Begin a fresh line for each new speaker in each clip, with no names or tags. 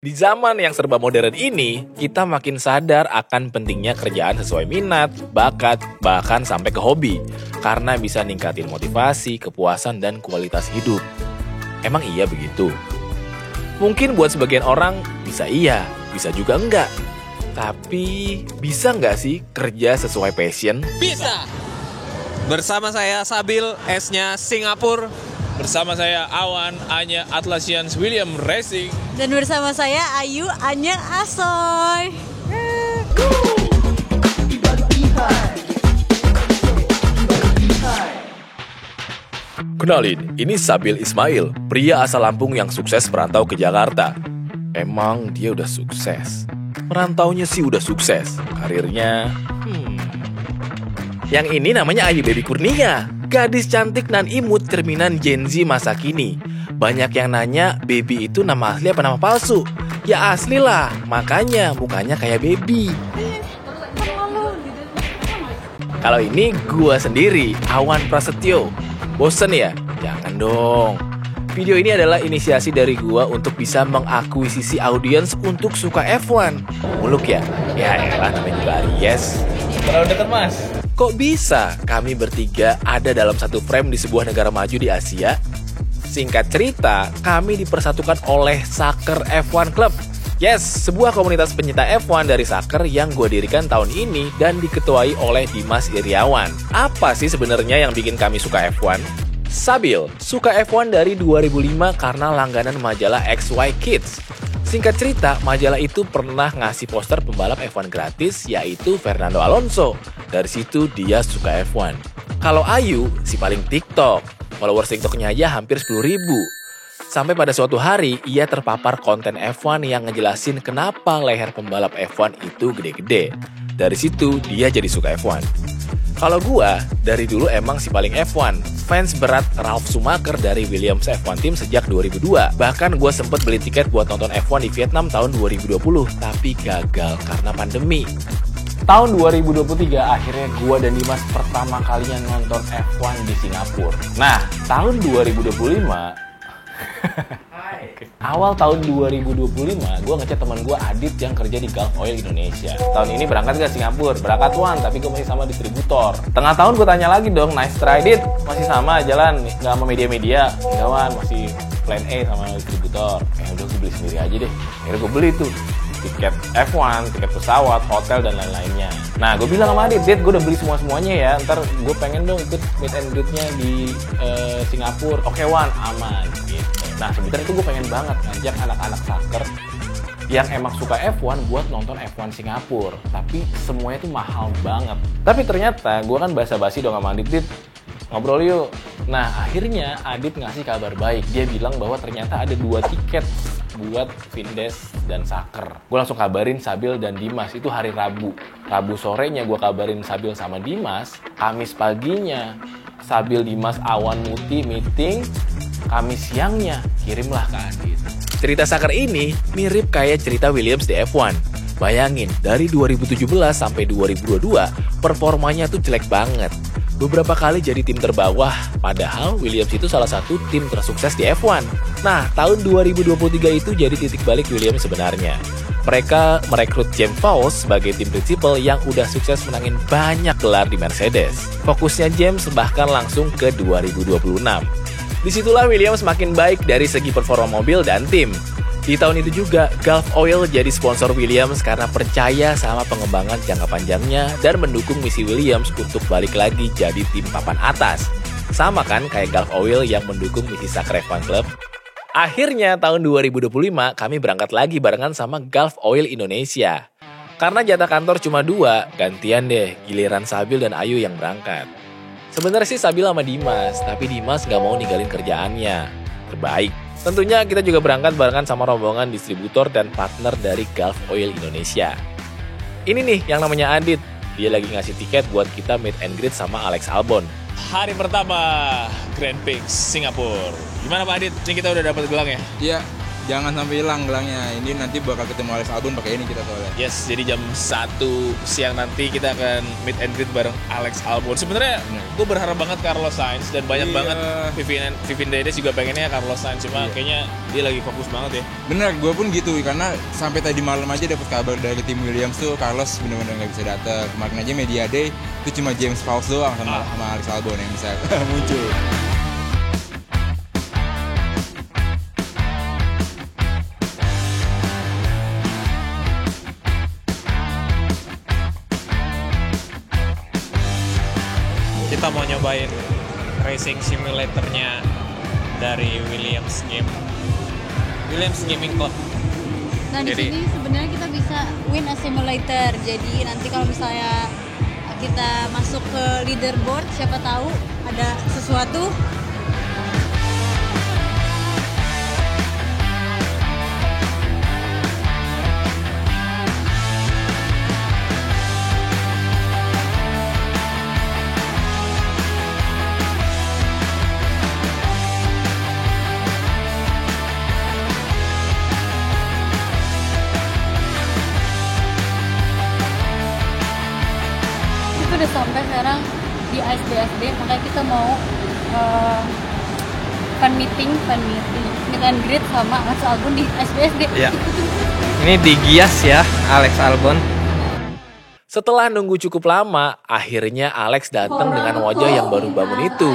Di zaman yang serba modern ini, kita makin sadar akan pentingnya kerjaan sesuai minat, bakat, bahkan sampai ke hobi. Karena bisa ningkatin motivasi, kepuasan, dan kualitas hidup. Emang iya begitu? Mungkin buat sebagian orang bisa iya, bisa juga enggak. Tapi bisa nggak sih kerja sesuai passion?
Bisa! Bersama saya Sabil, S-nya Singapura.
Bersama saya Awan, A-nya Atlassian William Racing.
Dan bersama saya Ayu, A-nya Asoy.
Kenalin, ini Sabil Ismail, pria asal Lampung yang sukses merantau ke Jakarta. Emang dia udah sukses. Merantaunya sih udah sukses, karirnya... Yang ini namanya Ayu Baby Kurnia, gadis cantik nan imut cerminan Gen Z masa kini. Banyak yang nanya, Baby itu nama asli apa nama palsu? Ya asli lah, makanya mukanya kayak Baby. Kalau ini gua sendiri, Awan Prasetyo. Bosen ya? Jangan dong. Video ini adalah inisiasi dari gua untuk bisa mengakuisisi audiens untuk suka F1. Muluk ya? Ya elah, namanya juga Aries.
Terlalu dekat mas.
Kok bisa kami bertiga ada dalam satu frame di sebuah negara maju di Asia? Singkat cerita, kami dipersatukan oleh Soccer F1 Club. Yes, sebuah komunitas pencinta F1 dari soccer yang gue dirikan tahun ini dan diketuai oleh Dimas Iriawan. Apa sih sebenarnya yang bikin kami suka F1? Sabil, suka F1 dari 2005 karena langganan majalah XY Kids. Singkat cerita, majalah itu pernah ngasih poster pembalap F1 gratis, yaitu Fernando Alonso. Dari situ dia suka F1. Kalau Ayu, si paling TikTok. Followers TikToknya aja hampir 10.000. Sampai pada suatu hari, ia terpapar konten F1 yang ngejelasin kenapa leher pembalap F1 itu gede-gede. Dari situ, dia jadi suka F1. Kalau gua, dari dulu emang si paling F1. Fans berat Ralf Schumacher dari Williams F1 Team sejak 2002. Bahkan gua sempet beli tiket buat nonton F1 di Vietnam tahun 2020, tapi gagal karena pandemi. Tahun 2023 akhirnya gua dan Dimas pertama kalinya nonton F1 di Singapura. Nah, tahun 2025 awal tahun 2025, gue ngechat teman gue Adit yang kerja di Gulf Oil Indonesia. Tahun ini berangkat ke Singapura? Berangkat Wan, tapi gue masih sama distributor. Tengah tahun gue tanya lagi dong, nice try Dit, masih sama jalan, nggak sama media-media? Enggak Wan, masih plan A sama distributor. Udah gue beli sendiri aja deh. Akhirnya gue beli tuh tiket F1, tiket pesawat, hotel, dan lain-lainnya. Nah, gue bilang sama Adit, gue udah beli semua-semuanya ya. Ntar gue pengen dong ikut meet and greet-nya di Singapura. Oke Wan, aman gitu. Nah, sebenarnya itu gue pengen banget ngajak anak-anak soccer yang emang suka F1 buat nonton F1 Singapura. Tapi semuanya tuh mahal banget. Tapi ternyata gue kan basa-basi dong sama Adit, Dit, ngobrol yuk. Nah, akhirnya Adit ngasih kabar baik. Dia bilang bahwa ternyata ada 2 tiket buat Vindes dan Soccer. Gue langsung kabarin Sabil dan Dimas, itu hari Rabu. Rabu sorenya gue kabarin Sabil sama Dimas. Kamis paginya Sabil, Dimas, Awan, Muti meeting. Kamis siangnya kirimlah ke Adit. Cerita Soccer ini mirip kayak cerita Williams di F1. Bayangin, dari 2017 sampai 2022, performanya tuh jelek banget. Beberapa kali jadi tim terbawah, padahal Williams itu salah satu tim tersukses di F1. Nah, tahun 2023 itu jadi titik balik Williams sebenarnya. Mereka merekrut James Vowles sebagai tim prinsipal yang udah sukses menangin banyak gelar di Mercedes. Fokusnya James bahkan langsung ke 2026. Disitulah Williams makin baik dari segi performa mobil dan tim. Di tahun itu juga, Gulf Oil jadi sponsor Williams karena percaya sama pengembangan jangka panjangnya dan mendukung misi Williams untuk balik lagi jadi tim papan atas. Sama kan kayak Gulf Oil yang mendukung misi Soccer F1 Club? Akhirnya tahun 2025 kami berangkat lagi barengan sama Gulf Oil Indonesia. Karena jatah kantor cuma 2, gantian deh giliran Sabil dan Ayu yang berangkat. Sebenarnya sih Sabil sama Dimas, tapi Dimas gak mau ninggalin kerjaannya. Terbaik. Tentunya kita juga berangkat barengan sama rombongan distributor dan partner dari Gulf Oil Indonesia. Ini nih yang namanya Adit. Dia lagi ngasih tiket buat kita meet and greet sama Alex Albon.
Hari pertama Grand Prix Singapura. Gimana Pak Adit? Ini kita udah dapat gelang ya?
Iya,
Jangan sampai hilang gelangnya. Ini nanti bakal ketemu Alex Albon pakai ini kita soalnya.
Yes, jadi jam 1 siang nanti kita akan meet and greet bareng Alex Albon. Sebenarnya gue berharap banget Carlos Sainz dan banyak banget Vivien Dennis juga pengennya Carlos Sainz, cuma kayaknya dia lagi fokus banget ya.
Bener, gue pun gitu karena sampai tadi malam aja dapat kabar dari tim Williams tuh Carlos bener-bener nggak bisa datang. Kemarin aja media day itu cuma James Vowles doang sama Alex Albon yang bisa muncul.
Kita mau nyobain racing simulatornya dari Williams Gaming Club.
Nah, di
Jadi-
sini sebenarnya kita bisa win a simulator. Jadi nanti kalau misalnya kita masuk ke leaderboard, siapa tahu ada sesuatu. Itu udah sampai sekarang di ASBSD, makanya kita mau meet and greet sama Alex Albon di ASBSD.
Iya. Ini di Gias ya, Alex Albon.
Setelah nunggu cukup lama, akhirnya Alex datang dengan wajah yang baru bangun itu.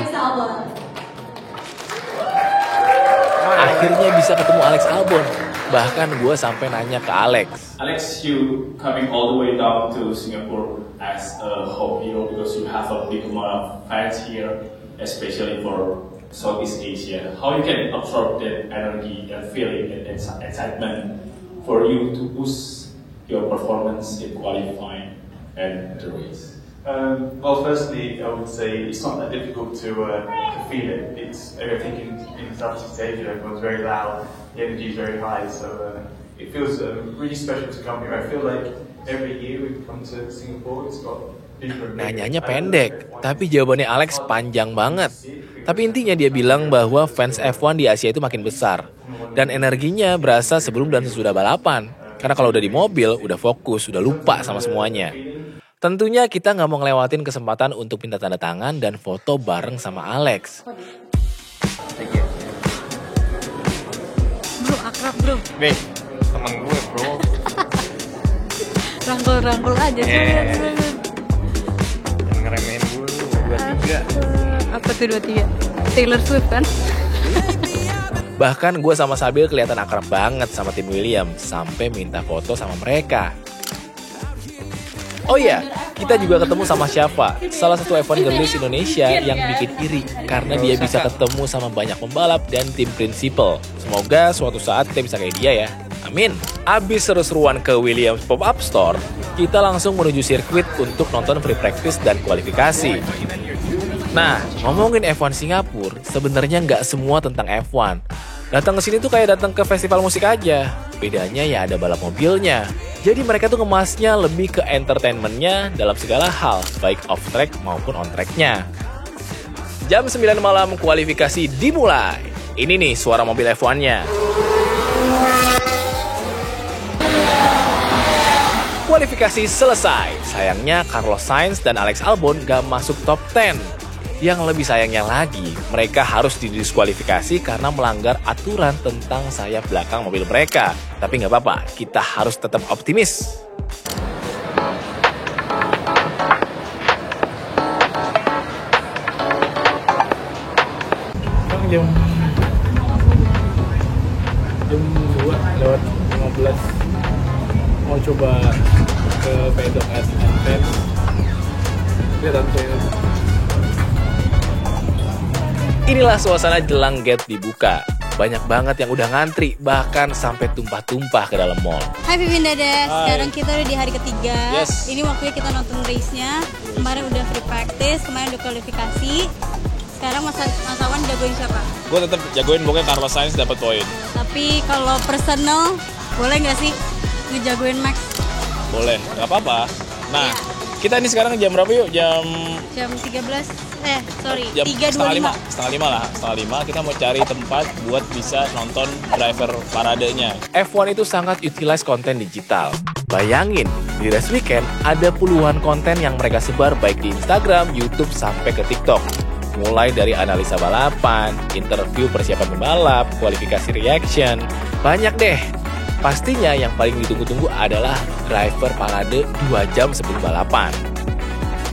Akhirnya bisa ketemu Alex Albon. Bahkan gue sampai nanya ke Alex.
Alex, you coming all the way down to Singapore as a home hero because you have a big amount of fans here, especially for Southeast Asia. How you can absorb that energy and feeling and excitement for you to boost your performance in qualifying and the race?
Well, firstly, I would say it's not that difficult to feel it. It's I think in Southeast Asia, everyone's very loud, the energy is very high, so it feels really special to come here. I feel like every year we come to Singapore, it's got different.
Nanyanya pendek, tapi jawabannya Alex panjang banget. Tapi intinya dia bilang bahwa fans F1 di Asia itu makin besar. Dan energinya berasa sebelum dan sesudah balapan. Karena kalau udah di mobil, udah fokus, udah lupa sama semuanya. Tentunya kita nggak mau ngelewatin kesempatan untuk minta tanda tangan dan foto bareng sama Alex.
Bro, akrab bro.
Nih, temen gue bro.
Rangkul aja.
Jangan ngeremehin dulu, 23.
Apa tuh 23? Taylor Swift kan?
Bahkan gue sama Sabil kelihatan akrab banget sama tim Williams. Sampai minta foto sama mereka. Oh iya, kita juga ketemu sama Syafa, salah satu F1 girlies Indonesia yang bikin iri karena dia bisa ketemu sama banyak pembalap dan tim prinsipal. Semoga suatu saat kita bisa kayak dia ya. Amin. Abis seru-seruan ke Williams Pop-Up Store, kita langsung menuju sirkuit untuk nonton free practice dan kualifikasi. Nah, ngomongin F1 Singapura, sebenarnya nggak semua tentang F1. Datang ke sini tuh kayak datang ke festival musik aja. Bedanya ya ada balap mobilnya. Jadi mereka tuh ngemasnya lebih ke entertainmentnya dalam segala hal, baik off track maupun on tracknya. Jam 9 malam kualifikasi dimulai. Ini nih suara mobil F1-nya. Kualifikasi selesai. Sayangnya Carlos Sainz dan Alex Albon gak masuk top 10. Yang lebih sayangnya lagi, mereka harus didiskualifikasi karena melanggar aturan tentang sayap belakang mobil mereka. Tapi nggak apa-apa, kita harus tetap optimis.
Jam 2:15 mau coba ke pedok SN10. Lihat aku.
Inilah suasana jelang gate dibuka. Banyak banget yang udah ngantri, bahkan sampai tumpah-tumpah ke dalam mall.
Hai Vivien Dades, sekarang kita udah di hari ketiga.
Yes.
Ini waktunya kita nonton race-nya. Kemarin udah free practice, kemarin udah kualifikasi. Sekarang Mas Awan jagoin siapa?
Gue tetap jagoin pokoknya Carlos Sainz dapat poin.
Tapi kalau personal, boleh nggak sih ngejagoin Max?
Boleh, nggak apa-apa. Nah,
Iya.
Kita ini sekarang jam berapa yuk? Jam
13,
jam
3.25.
setengah lima kita mau cari tempat buat bisa nonton driver paradenya.
F1 itu sangat utilize konten digital. Bayangin, di Race Weekend ada puluhan konten yang mereka sebar baik di Instagram, YouTube, sampai ke TikTok. Mulai dari analisa balapan, interview persiapan pembalap, kualifikasi reaction, banyak deh. Pastinya yang paling ditunggu-tunggu adalah driver parade 2 jam sebelum balapan.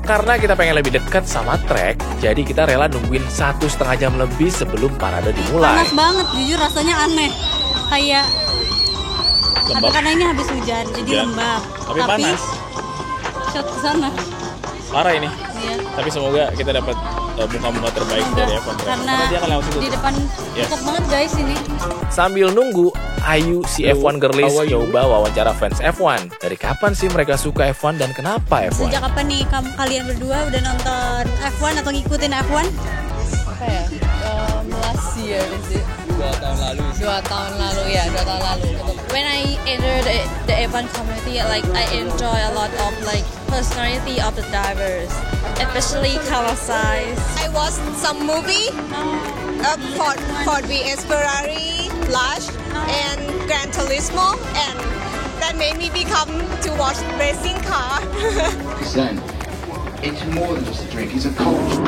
Karena kita pengen lebih dekat sama track, jadi kita rela nungguin 1,5 jam lebih sebelum parade dimulai.
Panas banget, jujur rasanya aneh. Kayak
Lembab.
karena ini habis hujan, jadi
Hujan.
lembab.
Tapi panas.
Shot ke sana.
Parah ini.
Iya.
Tapi semoga kita dapat muka-muka terbaik
Semoga.
dari F1 Track.
Karena
dia akan lewat situ.
di depan
Yes.
cakep banget guys ini.
Sambil nunggu, Ayu si
Hello,
F1 girlies
how are you?
coba wawancara fans F1. Dari kapan sih mereka suka F1 dan kenapa F1?
Sejak kapan nih kalian berdua udah nonton F1 atau ngikutin F1?
Apa ya? Last year is it? 2 tahun lalu. 2 tahun lalu ya, 2 tahun lalu. When I entered the F1 community, like I enjoy a lot of like personality of the drivers, especially Carlos Sainz.
I watched some movie, Ford vs Ferrari, Flash, and Gran Turismo, and that made me become to watch racing car.
Zen, it's more than just a drink, it's a culture.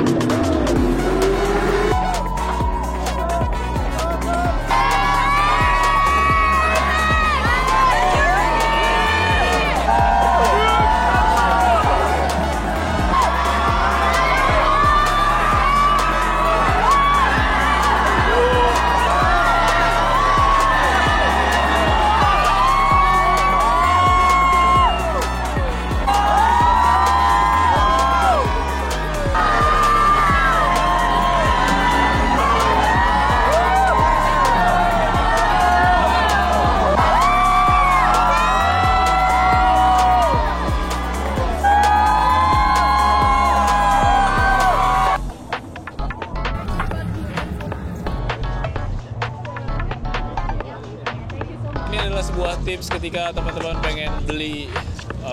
Ini adalah sebuah tips ketika teman-teman pengen beli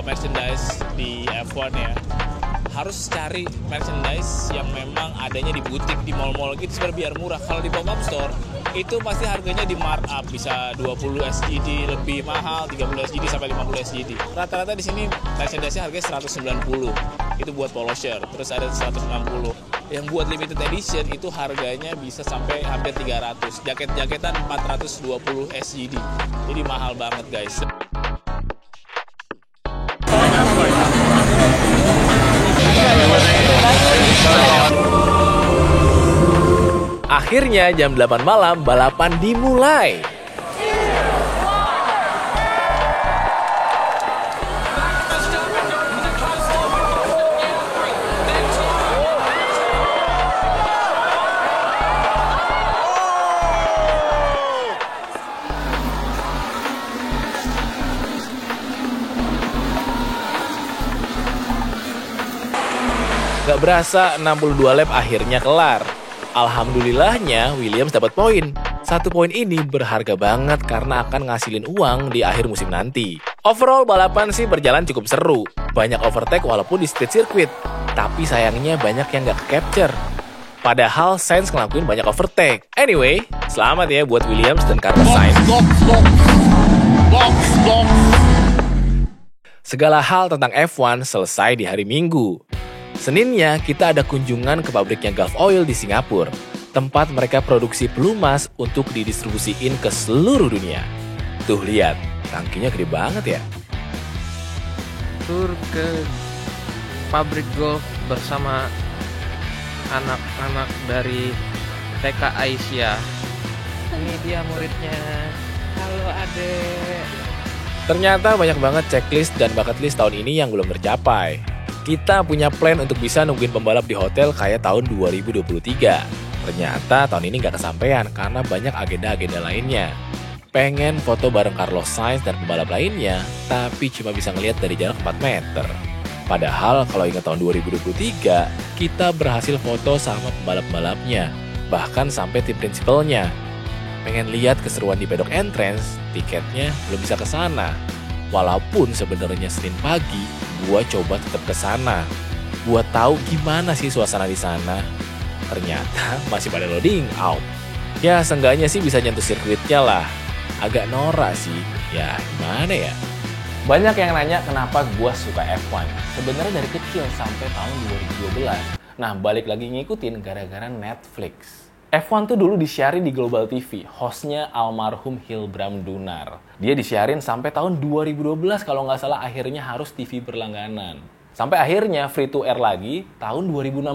merchandise di F1 ya. Harus cari merchandise yang memang adanya di butik, di mall-mall gitu biar murah. Kalau di pop-up store, itu pasti harganya di markup, bisa 20 SGD lebih mahal, 30 SGD sampai 50 SGD. Rata-rata di sini merchandise-nya harganya 190. Itu buat polo shirt, terus ada 160. Yang buat limited edition itu harganya bisa sampai hampir 300. Jaket-jaketan 420 SGD. Jadi mahal banget guys.
Akhirnya jam 8 malam balapan dimulai. Gak berasa 62 lap akhirnya kelar. Alhamdulillahnya Williams dapat poin. 1 poin ini berharga banget karena akan ngasilin uang di akhir musim nanti. Overall balapan sih berjalan cukup seru. Banyak overtake walaupun di street circuit. Tapi sayangnya banyak yang gak capture. Padahal Sainz ngelakuin banyak overtake. Anyway, selamat ya buat Williams dan Carlos Sainz. Segala hal tentang F1 selesai di hari Minggu. Seninnya kita ada kunjungan ke pabriknya Gulf Oil di Singapura, tempat mereka produksi pelumas untuk didistribusiin ke seluruh dunia. Tuh lihat, tangkinya gede banget ya.
Tur ke pabrik golf bersama anak-anak dari TK Aisyah. Ini dia muridnya. Halo adek.
Ternyata banyak banget checklist dan bucket list tahun ini yang belum tercapai. Kita punya plan untuk bisa nungguin pembalap di hotel kayak tahun 2023. Ternyata tahun ini nggak kesampaian karena banyak agenda-agenda lainnya. Pengen foto bareng Carlos Sainz dan pembalap lainnya, tapi cuma bisa ngeliat dari jarak 4 meter. Padahal kalau ingat tahun 2023, kita berhasil foto sama pembalap-pembalapnya, bahkan sampai tim prinsipalnya. Pengen lihat keseruan di pedok entrance, tiketnya belum bisa ke sana. Walaupun sebenarnya Senin pagi gue coba tetap ke sana. Gue tahu gimana sih suasana di sana. Ternyata masih pada loading out. Ya seenggaknya sih bisa nyentuh sirkuitnya lah. Agak norak sih, ya gimana ya. Banyak yang nanya kenapa gue suka F1. Sebenarnya dari kecil sampai tahun 2012. Nah balik lagi ngikutin gara-gara Netflix. F1 tuh dulu disiarin di Global TV, hostnya almarhum Hilbram Dunar. Dia disiarin sampai tahun 2012 kalau nggak salah, akhirnya harus TV berlangganan. Sampai akhirnya free to air lagi tahun 2016.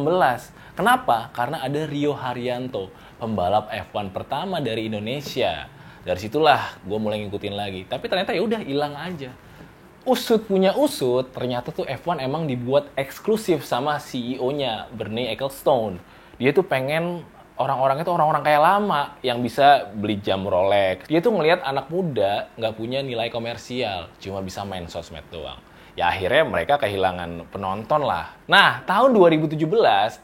Kenapa? Karena ada Rio Haryanto, pembalap F1 pertama dari Indonesia. Dari situlah gue mulai ngikutin lagi. Tapi ternyata ya udah hilang aja. Usut punya usut, ternyata tuh F1 emang dibuat eksklusif sama CEO-nya, Bernie Ecclestone. Dia tuh pengen orang-orang itu orang-orang kayak lama yang bisa beli jam Rolex. Dia tuh ngelihat anak muda nggak punya nilai komersial, cuma bisa main sosmed doang. Ya akhirnya mereka kehilangan penonton lah. Nah, tahun 2017,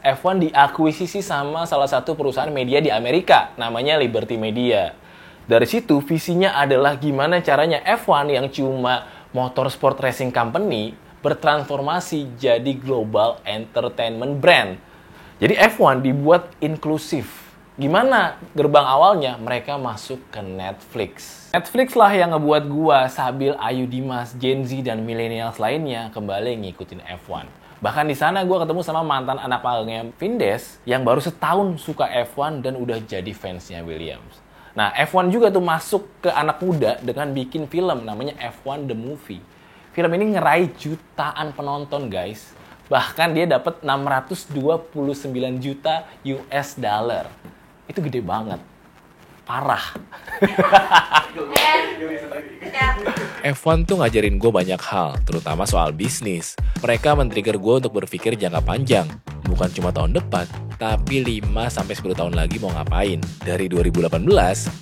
F1 diakuisisi sama salah satu perusahaan media di Amerika, namanya Liberty Media. Dari situ visinya adalah gimana caranya F1 yang cuma motorsport racing company bertransformasi jadi global entertainment brand. Jadi F1 dibuat inklusif. Gimana gerbang awalnya? Mereka masuk ke Netflix. Netflix lah yang ngebuat gua, Sabil, Ayu Dimas, Gen Z, dan millennials lainnya kembali ngikutin F1. Bahkan di sana gua ketemu sama mantan anak magangnya Vindes yang baru setahun suka F1 dan udah jadi fansnya Williams. Nah, F1 juga tuh masuk ke anak muda dengan bikin film namanya F1 The Movie. Film ini ngeraih jutaan penonton, guys. Bahkan dia dapat 629 juta US dollar. Itu gede banget. Parah. F1 tuh ngajarin gue banyak hal, terutama soal bisnis. Mereka men-trigger gue untuk berpikir jangka panjang. Bukan cuma tahun depan, tapi 5-10 tahun lagi mau ngapain. Dari 2018,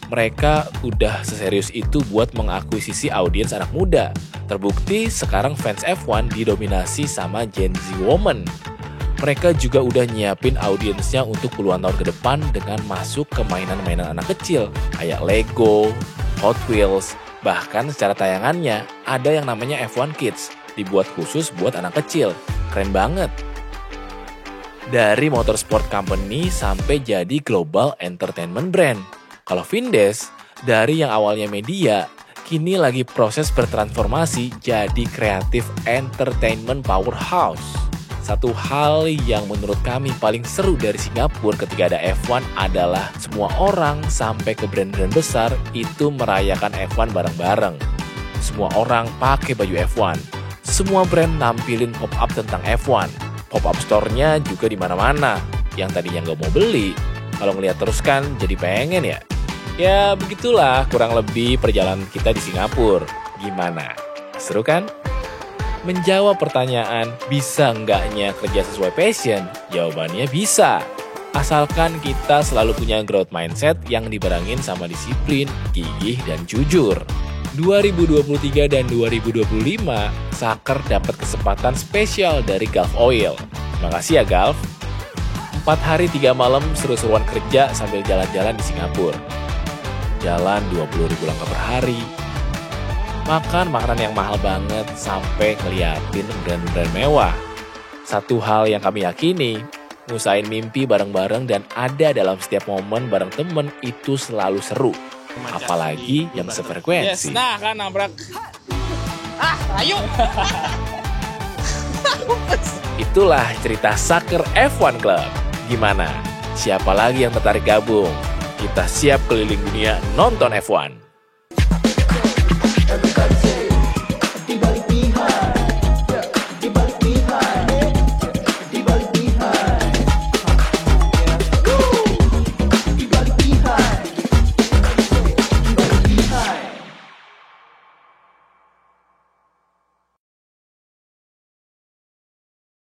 mereka udah seserius itu buat mengakuisisi audiens anak muda. Terbukti sekarang fans F1 didominasi sama Gen Z woman. Mereka juga udah nyiapin audiensnya untuk puluhan tahun ke depan dengan masuk ke mainan-mainan anak kecil kayak Lego, Hot Wheels, bahkan secara tayangannya ada yang namanya F1 Kids, dibuat khusus buat anak kecil. Keren banget. Dari motorsport company sampai jadi global entertainment brand. Kalau Vindes, dari yang awalnya media, kini lagi proses bertransformasi jadi kreatif entertainment powerhouse. Satu hal yang menurut kami paling seru dari Singapura ketika ada F1 adalah semua orang sampai ke brand-brand besar itu merayakan F1 bareng-bareng. Semua orang pakai baju F1. Semua brand nampilin pop-up tentang F1. Pop-up store-nya juga di mana-mana. Yang tadinya nggak mau beli, kalau ngeliat terus kan jadi pengen ya. Ya begitulah kurang lebih perjalanan kita di Singapura. Gimana? Seru kan? Menjawab pertanyaan, bisa enggaknya kerja sesuai passion? Jawabannya bisa. Asalkan kita selalu punya growth mindset yang dibarengin sama disiplin, gigih, dan jujur. 2023 dan 2025, Saker dapat kesempatan spesial dari Gulf Oil. Makasih ya Gulf. 4 hari 3 malam seru-seruan kerja sambil jalan-jalan di Singapura. Jalan 20.000 langkah per hari. Makan makanan yang mahal banget sampai ngeliatin brand-brand mewah. Satu hal yang kami yakini, ngusahain mimpi bareng-bareng dan ada dalam setiap momen bareng temen itu selalu seru. Apalagi yang sefrekuensi.
Yes, nah kan nabrak. Ayo.
Itulah cerita Saker F1 Club. Gimana? Siapa lagi yang tertarik gabung? Kita siap keliling dunia nonton F1.